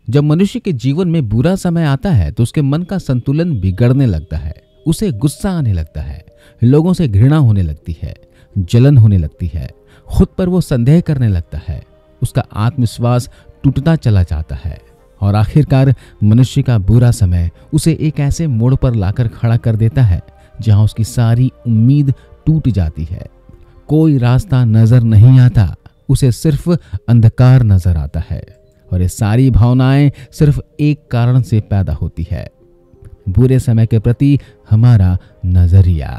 जब मनुष्य के जीवन में बुरा समय आता है तो उसके मन का संतुलन बिगड़ने लगता है। उसे गुस्सा आने लगता है, लोगों से घृणा होने लगती है, जलन होने लगती है, खुद पर वो संदेह करने लगता है, उसका आत्मविश्वास टूटता चला जाता है और आखिरकार मनुष्य का बुरा समय उसे एक ऐसे मोड़ पर लाकर खड़ा कर देता है जहां उसकी सारी उम्मीद टूट जाती है। कोई रास्ता नजर नहीं आता, उसे सिर्फ अंधकार नजर आता है और ये सारी भावनाएं सिर्फ एक कारण से पैदा होती है, बुरे समय के प्रति हमारा नजरिया।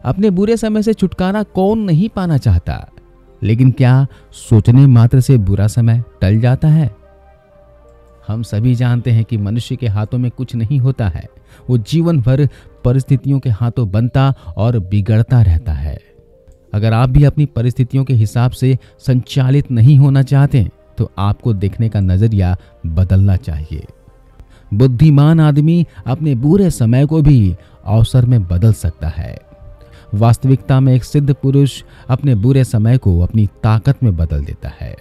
अपने बुरे समय से छुटकारा कौन नहीं पाना चाहता, लेकिन क्या सोचने मात्र से बुरा समय टल जाता है? हम सभी जानते हैं कि मनुष्य के हाथों में कुछ नहीं होता है, वो जीवन भर परिस्थितियों के हाथों बनता और बिगड़ता रहता है। अगर आप भी अपनी परिस्थितियों के हिसाब से संचालित नहीं होना चाहते तो आपको देखने का नजरिया बदलना चाहिए। बुद्धिमान आदमी अपने बुरे समय को भी अवसर में बदल सकता है। वास्तविकता में एक सिद्ध पुरुष अपने बुरे समय को अपनी ताकत में बदल देता है।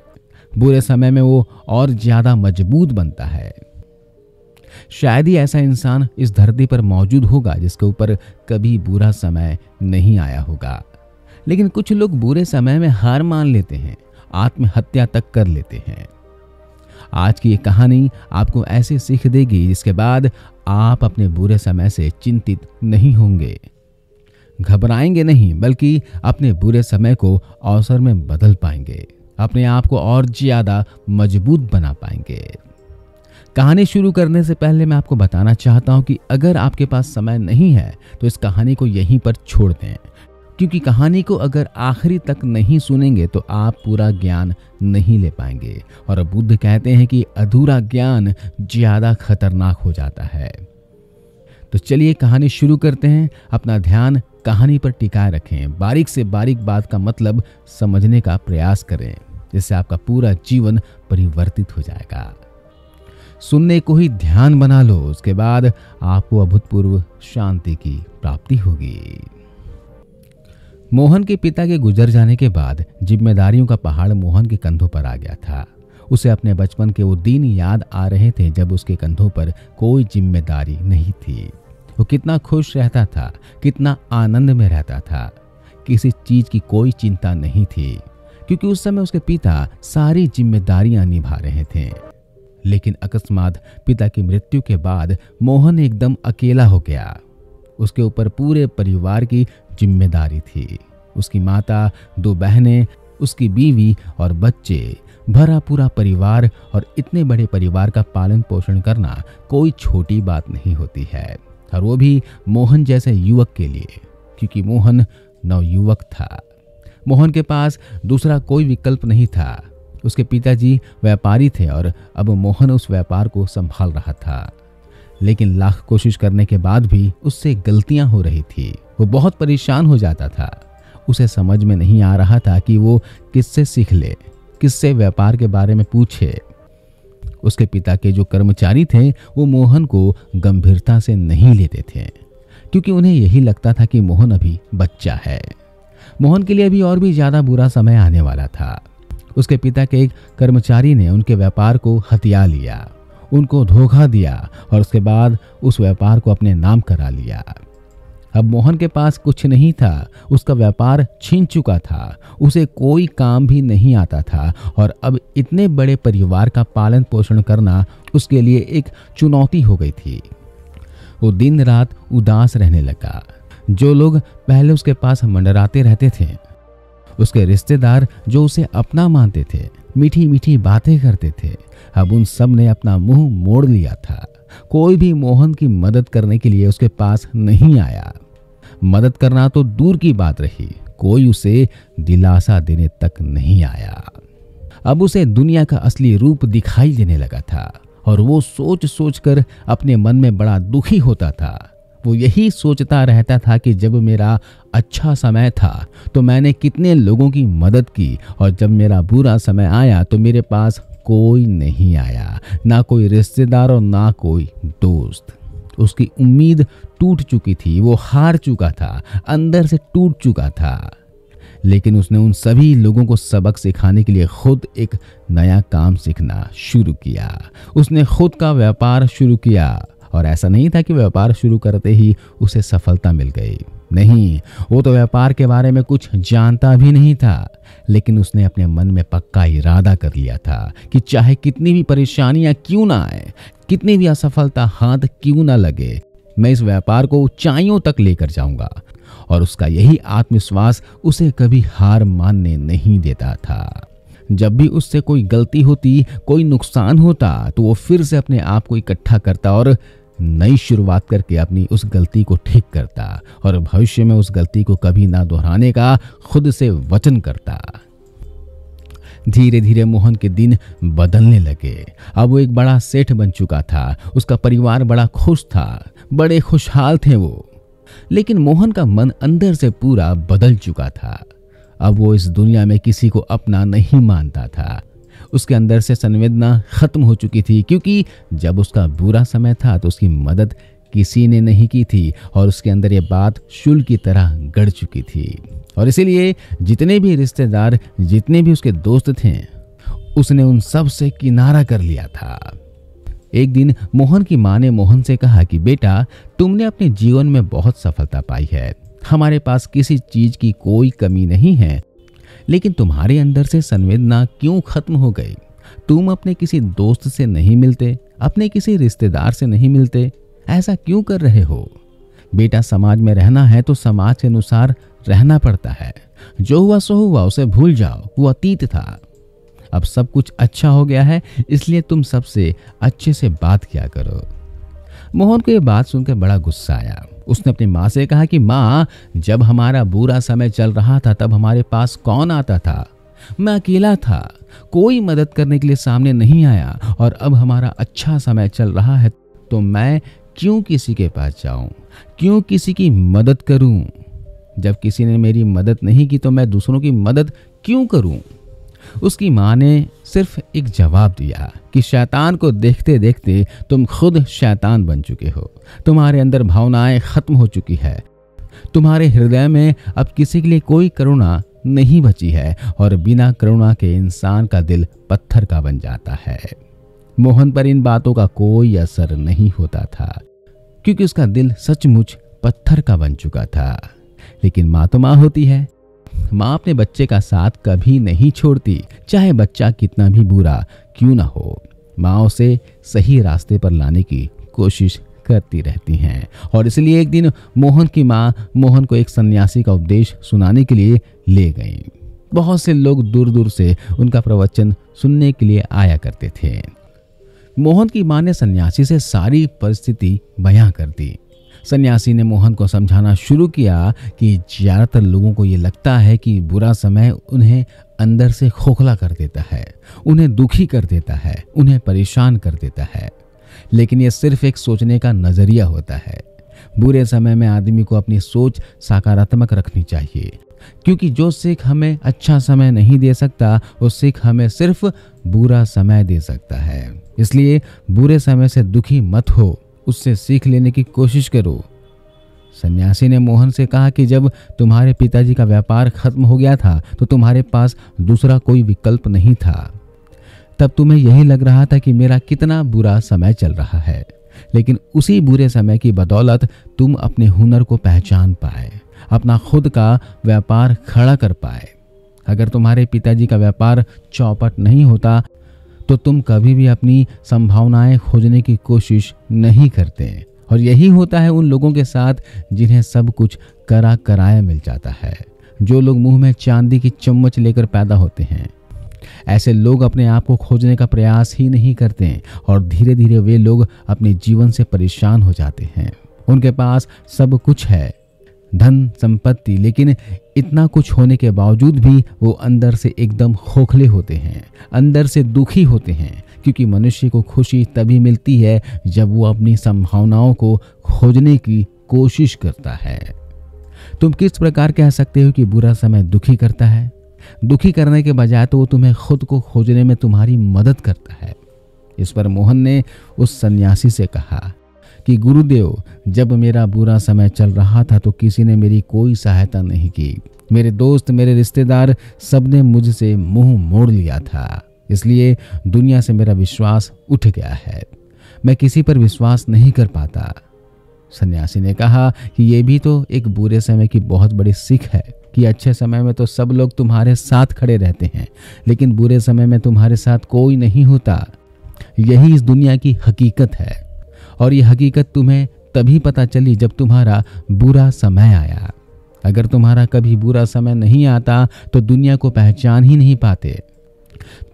बुरे समय में वो और ज्यादा मजबूत बनता है। शायद ही ऐसा इंसान इस धरती पर मौजूद होगा जिसके ऊपर कभी बुरा समय नहीं आया होगा, लेकिन कुछ लोग बुरे समय में हार मान लेते हैं, आत्महत्या तक कर लेते हैं। आज की ये कहानी आपको ऐसी सीख देगी जिसके बाद आप अपने बुरे समय से चिंतित नहीं होंगे, घबराएंगे नहीं, बल्कि अपने बुरे समय को अवसर में बदल पाएंगे, अपने आप को और ज्यादा मजबूत बना पाएंगे। कहानी शुरू करने से पहले मैं आपको बताना चाहता हूं कि अगर आपके पास समय नहीं है तो इस कहानी को यहीं पर छोड़ दें, क्योंकि कहानी को अगर आखिरी तक नहीं सुनेंगे तो आप पूरा ज्ञान नहीं ले पाएंगे। और बुद्ध कहते हैं कि अधूरा ज्ञान ज्यादा खतरनाक हो जाता है। तो चलिए कहानी शुरू करते हैं। अपना ध्यान कहानी पर टिकाए रखें, बारीक से बारीक बात का मतलब समझने का प्रयास करें, जिससे आपका पूरा जीवन परिवर्तित हो जाएगा। सुनने को ही ध्यान बना लो, उसके बाद आपको अभूतपूर्व शांति की प्राप्ति होगी। मोहन के पिता के गुजर जाने के बाद जिम्मेदारियों का पहाड़ मोहन के कंधों पर आ गया था। उसे अपने बचपन के वो दिन याद आ रहे थे जब उसके कंधों पर कोई जिम्मेदारी नहीं थी। वो कितना खुश रहता था, कितना आनंद में रहता था, किसी चीज की कोई चिंता नहीं थी, क्योंकि उस समय उसके पिता सारी जिम्मेदारियां निभा रहे थे। लेकिन अकस्मात पिता की मृत्यु के बाद मोहन एकदम अकेला हो गया। उसके ऊपर पूरे परिवार की जिम्मेदारी थी। उसकी माता, 2 बहनें, उसकी बीवी और बच्चे, भरा पूरा परिवार। और इतने बड़े परिवार का पालन पोषण करना कोई छोटी बात नहीं होती है, और वो भी मोहन जैसे युवक के लिए, क्योंकि मोहन नवयुवक था। मोहन के पास दूसरा कोई विकल्प नहीं था। उसके पिताजी व्यापारी थे और अब मोहन उस व्यापार को संभाल रहा था। लेकिन लाख कोशिश करने के बाद भी उससे गलतियां हो रही थी। वो बहुत परेशान हो जाता था। उसे समझ में नहीं आ रहा था कि वो किससे सीख ले, किससे व्यापार के बारे में पूछे। उसके पिता के जो कर्मचारी थे वो मोहन को गंभीरता से नहीं लेते थे, क्योंकि उन्हें यही लगता था कि मोहन अभी बच्चा है। मोहन के लिए अभी और भी ज्यादा बुरा समय आने वाला था। उसके पिता के एक कर्मचारी ने उनके व्यापार को हथिया लिया, उनको धोखा दिया और उसके बाद उस व्यापार को अपने नाम करा लिया। अब मोहन के पास कुछ नहीं था, उसका व्यापार छीन चुका था, उसे कोई काम भी नहीं आता था और अब इतने बड़े परिवार का पालन पोषण करना उसके लिए एक चुनौती हो गई थी। वो दिन रात उदास रहने लगा। जो लोग पहले उसके पास मंडराते रहते थे, उसके रिश्तेदार जो उसे अपना मानते थे, मीठी मीठी बातें करते थे, अब उन सब ने अपना मुंह मोड़ लिया था। कोई भी मोहन की मदद करने के लिए उसके पास नहीं आया। मदद करना तो दूर की बात रही, कोई उसे दिलासा देने तक नहीं आया। अब उसे दुनिया का असली रूप दिखाई देने लगा था और वो सोच सोच कर अपने मन में बड़ा दुखी होता था। वो यही सोचता रहता था कि जब मेरा अच्छा समय था तो मैंने कितने लोगों की मदद की, और जब मेरा बुरा समय आया तो मेरे पास कोई नहीं आया, ना कोई रिश्तेदार और ना कोई दोस्त। उसकी उम्मीद टूट चुकी थी, वो हार चुका था, अंदर से टूट चुका था। लेकिन उसने उन सभी लोगों को सबक सिखाने के लिए खुद एक नया काम सीखना शुरू किया। उसने खुद का व्यापार शुरू किया और ऐसा नहीं था कि व्यापार शुरू करते ही उसे सफलता मिल गई। नहीं, वो तो व्यापार के बारे में कुछ जानता भी नहीं था, लेकिन उसने अपने मन में पक्का इरादा कर लिया था कि चाहे कितनी भी परेशानियां क्यों ना आए, कितनी भी असफलता हाथ क्यों ना लगे, मैं इस व्यापार को ऊंचाइयों तक लेकर जाऊंगा। और उसका यही आत्मविश्वास उसे कभी हार मानने नहीं देता था। जब भी उससे कोई गलती होती, कोई नुकसान होता, तो वो फिर से अपने आप को इकट्ठा करता और नई शुरुआत करके अपनी उस गलती को ठीक करता और भविष्य में उस गलती को कभी ना दोहराने का खुद से वचन करता। धीरे धीरे मोहन के दिन बदलने लगे। अब वो एक बड़ा सेठ बन चुका था। उसका परिवार बड़ा खुश था, बड़े खुशहाल थे वो। लेकिन मोहन का मन अंदर से पूरा बदल चुका था। अब वो इस दुनिया में किसी को अपना नहीं मानता था। उसके अंदर से संवेदना खत्म हो चुकी थी, क्योंकि जब उसका बुरा समय था तो उसकी मदद किसी ने नहीं की थी और उसके अंदर ये बात शूल की तरह गड़ चुकी थी। और इसीलिए जितने भी रिश्तेदार, जितने भी उसके दोस्त थे, उसने उन सब से किनारा कर लिया था। एक दिन मोहन की माँ ने मोहन से कहा कि बेटा, तुमने अपने जीवन में बहुत सफलता पाई है, हमारे पास किसी चीज की कोई कमी नहीं है, लेकिन तुम्हारे अंदर से संवेदना क्यों खत्म हो गई? तुम अपने किसी दोस्त से नहीं मिलते, अपने किसी रिश्तेदार से नहीं मिलते, ऐसा क्यों कर रहे हो? बेटा, समाज में रहना है तो समाज के अनुसार रहना पड़ता है। जो हुआ सो हुआ, उसे भूल जाओ, वो अतीत था। अब सब कुछ अच्छा हो गया है, इसलिए तुम सबसे अच्छे से बात किया करो। मोहन को ये बात सुनकर बड़ा गुस्सा आया। उसने अपनी माँ से कहा कि माँ, जब हमारा बुरा समय चल रहा था तब हमारे पास कौन आता था? मैं अकेला था, कोई मदद करने के लिए सामने नहीं आया। और अब हमारा अच्छा समय चल रहा है तो मैं क्यों किसी के पास जाऊं, क्यों किसी की मदद करूं? जब किसी ने मेरी मदद नहीं की तो मैं दूसरों की मदद क्यों करूं? उसकी माँ ने सिर्फ एक जवाब दिया कि शैतान को देखते देखते तुम खुद शैतान बन चुके हो। तुम्हारे अंदर भावनाएं खत्म हो चुकी है। तुम्हारे हृदय में अब किसी के लिए कोई करुणा नहीं बची है और बिना करुणा के इंसान का दिल पत्थर का बन जाता है। मोहन पर इन बातों का कोई असर नहीं होता था, क्योंकि उसका दिल सचमुच पत्थर का बन चुका था। लेकिन माँ तो माँ होती है। माँ अपने बच्चे का साथ कभी नहीं छोड़ती, चाहे बच्चा कितना भी बुरा क्यों ना हो। माँ उसे सही रास्ते पर लाने की कोशिश करती रहती हैं। और इसलिए एक दिन मोहन की माँ मोहन को एक सन्यासी का उपदेश सुनाने के लिए ले गई। बहुत से लोग दूर दूर से उनका प्रवचन सुनने के लिए आया करते थे। मोहन की माँ ने सन्यासी से सारी परिस्थिति बयां कर दी। सन्यासी ने मोहन को समझाना शुरू किया कि ज्यादातर लोगों को ये लगता है कि बुरा समय उन्हें अंदर से खोखला कर देता है, उन्हें दुखी कर देता है, उन्हें परेशान कर देता है। लेकिन ये सिर्फ एक सोचने का नजरिया होता है। बुरे समय में आदमी को अपनी सोच सकारात्मक रखनी चाहिए, क्योंकि जो सीख हमें अच्छा समय नहीं दे सकता, वो सीख हमें सिर्फ बुरा समय दे सकता है। इसलिए बुरे समय से दुखी मत हो, उससे सीख लेने की कोशिश करो। सन्यासी ने मोहन से कहा कि जब तुम्हारे पिताजी का व्यापार खत्म हो गया था तो तुम्हारे पास दूसरा कोई विकल्प नहीं था। तब तुम्हें यही लग रहा था कि मेरा कितना बुरा समय चल रहा है, लेकिन उसी बुरे समय की बदौलत तुम अपने हुनर को पहचान पाए, अपना खुद का व्यापार खड़ा कर पाए। अगर तुम्हारे पिताजी का व्यापार चौपट नहीं होता तो तुम कभी भी अपनी संभावनाएं खोजने की कोशिश नहीं करते। और यही होता है उन लोगों के साथ जिन्हें सब कुछ करा कराया मिल जाता है, जो लोग मुंह में चांदी की चम्मच लेकर पैदा होते हैं। ऐसे लोग अपने आप को खोजने का प्रयास ही नहीं करते और धीरे धीरे वे लोग अपने जीवन से परेशान हो जाते हैं। उनके पास सब कुछ है, धन संपत्ति, लेकिन इतना कुछ होने के बावजूद भी वो अंदर से एकदम खोखले होते हैं, अंदर से दुखी होते हैं। क्योंकि मनुष्य को खुशी तभी मिलती है जब वो अपनी संभावनाओं को खोजने की कोशिश करता है। तुम किस प्रकार कह सकते हो कि बुरा समय दुखी करता है? दुखी करने के बजाय तो वो तुम्हें खुद को खोजने में तुम्हारी मदद करता है। इस पर मोहन ने उस सन्यासी से कहा कि गुरुदेव, जब मेरा बुरा समय चल रहा था तो किसी ने मेरी कोई सहायता नहीं की। मेरे दोस्त, मेरे रिश्तेदार, सबने मुझसे मुंह मोड़ लिया था। इसलिए दुनिया से मेरा विश्वास उठ गया है। मैं किसी पर विश्वास नहीं कर पाता। सन्यासी ने कहा कि यह भी तो एक बुरे समय की बहुत बड़ी सीख है कि अच्छे समय में तो सब लोग तुम्हारे साथ खड़े रहते हैं, लेकिन बुरे समय में तुम्हारे साथ कोई नहीं होता। यही इस दुनिया की हकीकत है, और ये हकीकत तुम्हें तभी पता चली जब तुम्हारा बुरा समय आया। अगर तुम्हारा कभी बुरा समय नहीं आता तो दुनिया को पहचान ही नहीं पाते।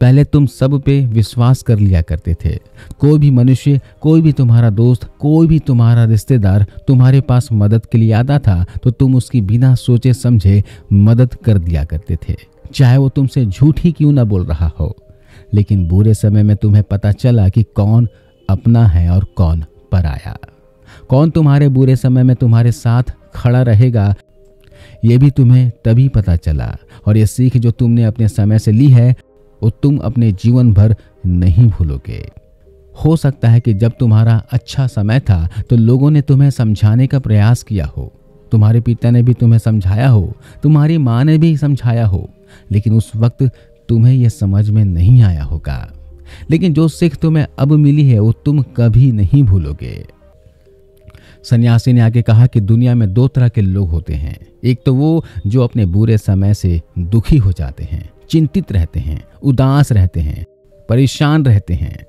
पहले तुम सब पे विश्वास कर लिया करते थे। कोई भी मनुष्य, कोई भी तुम्हारा दोस्त, कोई भी तुम्हारा रिश्तेदार तुम्हारे पास मदद के लिए आता था तो तुम उसकी बिना सोचे समझे मदद कर दिया करते थे, चाहे वो तुमसे झूठ ही क्यों ना बोल रहा हो। लेकिन बुरे समय में तुम्हें पता चला कि कौन अपना है और कौन पराया। कौन तुम्हारे बुरे समय में तुम्हारे साथ खड़ा रहेगा, ये भी तुम्हें तभी पता चला। और ये सीख जो तुमने अपने समय से ली है वो तुम अपने जीवन भर नहीं भूलोगे। हो सकता है कि जब तुम्हारा अच्छा समय था तो लोगों ने तुम्हें समझाने का प्रयास किया हो, तुम्हारे पिता ने भी तुम्हें समझाया हो, तुम्हारी माँ ने भी समझाया हो, लेकिन उस वक्त तुम्हें यह समझ में नहीं आया होगा। लेकिन जो सीख तुम्हें अब मिली है वो तुम कभी नहीं भूलोगे। सन्यासी ने आगे कहा कि दुनिया में दो तरह के लोग होते हैं। एक तो वो जो अपने बुरे समय से दुखी हो जाते हैं, चिंतित रहते हैं, उदास रहते हैं, परेशान रहते हैं।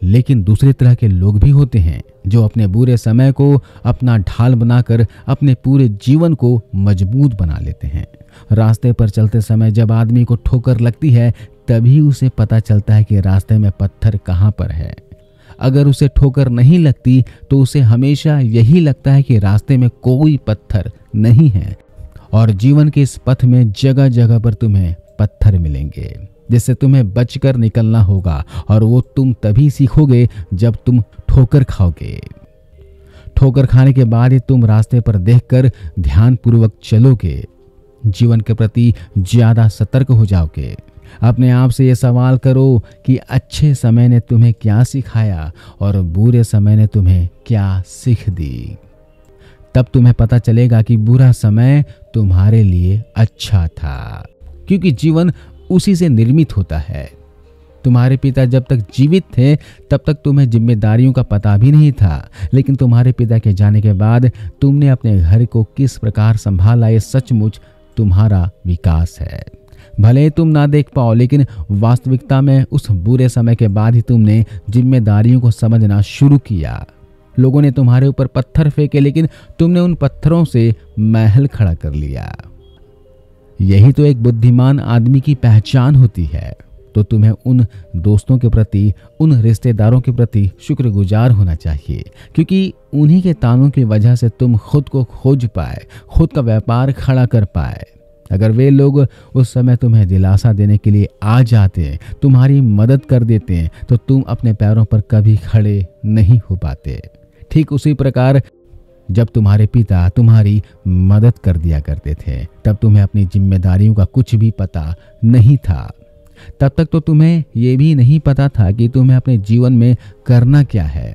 लेकिन दूसरे तरह के लोग भी होते हैं जो अपने बुरे समय को अपना ढाल बनाकर अपने पूरे जीवन को मजबूत बना लेते हैं। रास्ते पर चलते समय जब आदमी को ठोकर लगती है तभी उसे पता चलता है कि रास्ते में पत्थर कहाँ पर है। अगर उसे ठोकर नहीं लगती तो उसे हमेशा यही लगता है कि रास्ते में कोई पत्थर नहीं है। और जीवन के इस पथ में जगह जगह पर तुम्हें पत्थर मिलेंगे जिससे तुम्हें बचकर निकलना होगा, और वो तुम तभी सीखोगे जब तुम ठोकर खाओगे। ठोकर खाने के बाद ही तुम रास्ते पर देखकर ध्यानपूर्वक चलोगे, जीवन के प्रति ज्यादा सतर्क हो जाओगे। अपने आप से ये सवाल करो कि अच्छे समय ने तुम्हें क्या सिखाया और बुरे समय ने तुम्हें क्या सीख दी। तब तुम्हें पता चलेगा कि बुरा समय तुम्हारे लिए अच्छा था, क्योंकि जीवन उसी से निर्मित होता है। तुम्हारे पिता जब तक जीवित थे तब तक तुम्हें जिम्मेदारियों का पता भी नहीं था, लेकिन तुम्हारे पिता के जाने के बाद तुमने अपने घर को किस प्रकार संभाला, ये सचमुच तुम्हारा विकास है। भले ही तुम ना देख पाओ, लेकिन वास्तविकता में उस बुरे समय के बाद ही तुमने जिम्मेदारियों को समझना शुरू किया। लोगों ने तुम्हारे ऊपर पत्थर फेंके, लेकिन तुमने उन पत्थरों से महल खड़ा कर लिया। यही तो एक बुद्धिमान आदमी की पहचान होती है। तो तुम्हें उन दोस्तों के प्रति, उन रिश्तेदारों के प्रति शुक्रगुजार होना चाहिए, क्योंकि उन्हीं के तानों की वजह से तुम खुद को खोज पाए, खुद का व्यापार खड़ा कर पाए। अगर वे लोग उस समय तुम्हें दिलासा देने के लिए आ जाते, तुम्हारी मदद कर देते, तो तुम अपने पैरों पर कभी खड़े नहीं हो पाते। ठीक उसी प्रकार जब तुम्हारे पिता तुम्हारी मदद कर दिया करते थे तब तुम्हें अपनी जिम्मेदारियों का कुछ भी पता नहीं था। तब तक तो तुम्हें यह भी नहीं पता था कि तुम्हें अपने जीवन में करना क्या है।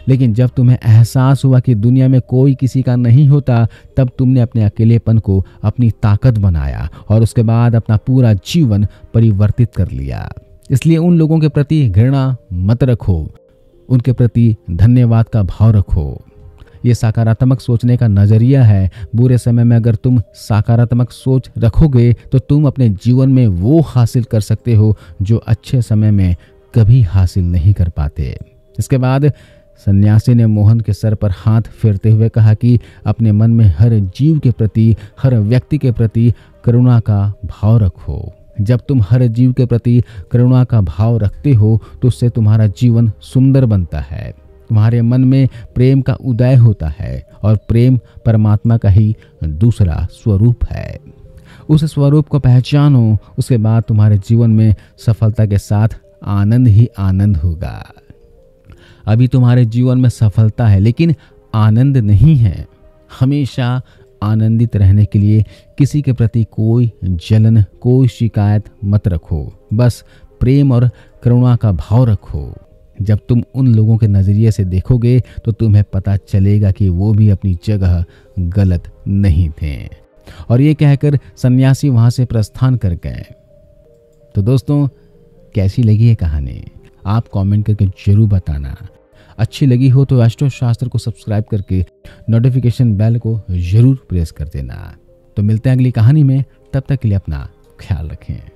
लेकिन जब तुम्हें एहसास हुआ कि दुनिया में कोई किसी का नहीं होता, तब तुमने अपने अकेलेपन को अपनी ताकत बनाया और उसके बाद अपना पूरा जीवन परिवर्तित कर लिया। इसलिए उन लोगों के प्रति घृणा मत रखो, उनके प्रति धन्यवाद का भाव रखो। ये सकारात्मक सोचने का नजरिया है। बुरे समय में अगर तुम सकारात्मक सोच रखोगे तो तुम अपने जीवन में वो हासिल कर सकते हो जो अच्छे समय में कभी हासिल नहीं कर पाते। इसके बाद सन्यासी ने मोहन के सर पर हाथ फेरते हुए कहा कि अपने मन में हर जीव के प्रति, हर व्यक्ति के प्रति करुणा का भाव रखो। जब तुम हर जीव के प्रति करुणा का भाव रखते हो तो उससे तुम्हारा जीवन सुंदर बनता है। तुम्हारे मन में प्रेम का उदय होता है और प्रेम परमात्मा का ही दूसरा स्वरूप है। उस स्वरूप को पहचानो, उसके बाद तुम्हारे जीवन में सफलता के साथ आनंद ही आनंद होगा। अभी तुम्हारे जीवन में सफलता है लेकिन आनंद नहीं है। हमेशा आनंदित रहने के लिए किसी के प्रति कोई जलन, कोई शिकायत मत रखो। बस प्रेम और करुणा का भाव रखो। जब तुम उन लोगों के नज़रिए से देखोगे तो तुम्हें पता चलेगा कि वो भी अपनी जगह गलत नहीं थे। और ये कहकर सन्यासी वहां से प्रस्थान कर गए। तो दोस्तों, कैसी लगी ये कहानी? आप कमेंट करके जरूर बताना। अच्छी लगी हो तो एस्ट्रो शास्त्र को सब्सक्राइब करके नोटिफिकेशन बेल को जरूर प्रेस कर देना। तो मिलते हैं अगली कहानी में, तब तक के लिए अपना ख्याल रखें।